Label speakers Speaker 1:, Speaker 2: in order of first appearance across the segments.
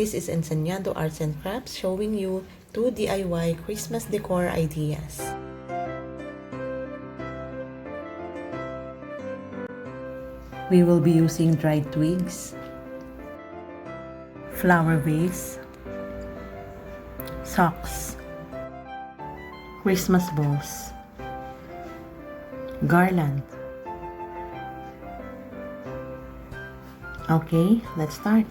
Speaker 1: This is Enseñando Arts and Crafts, showing you 2 DIY Christmas decor ideas. We will be using dried twigs, flower vase, socks, Christmas balls, garland. Okay, let's start.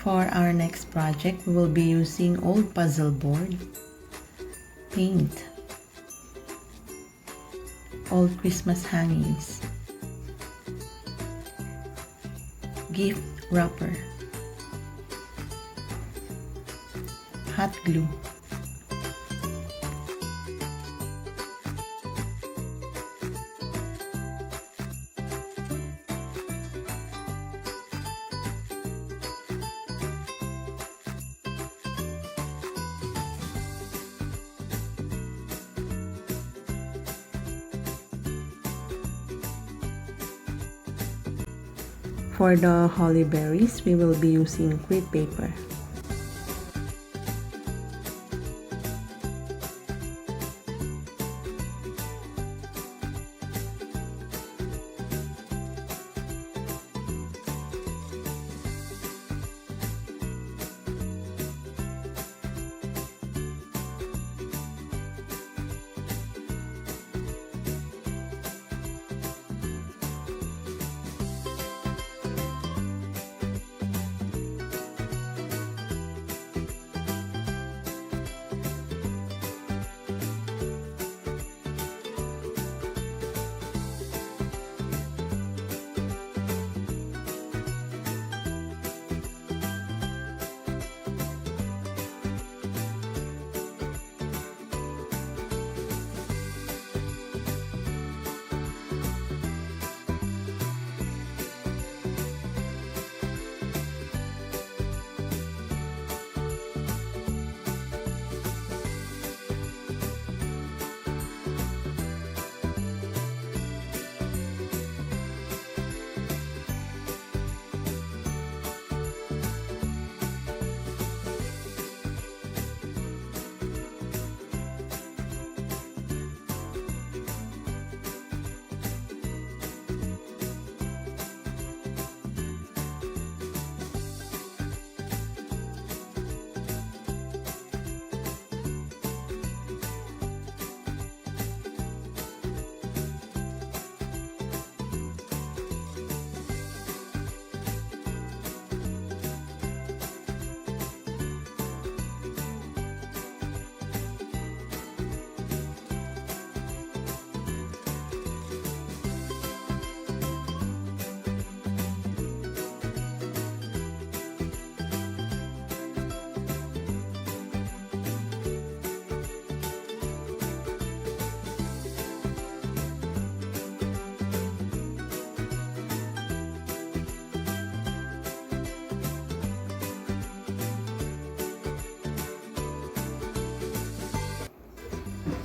Speaker 1: For our next project, we will be using old puzzle board, paint, old Christmas hangings, gift wrapper, hot glue, For the holly berries, we will be using crepe paper.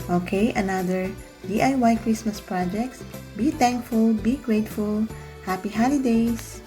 Speaker 1: Okay, another DIY Christmas projects. Be thankful, be grateful. Happy holidays!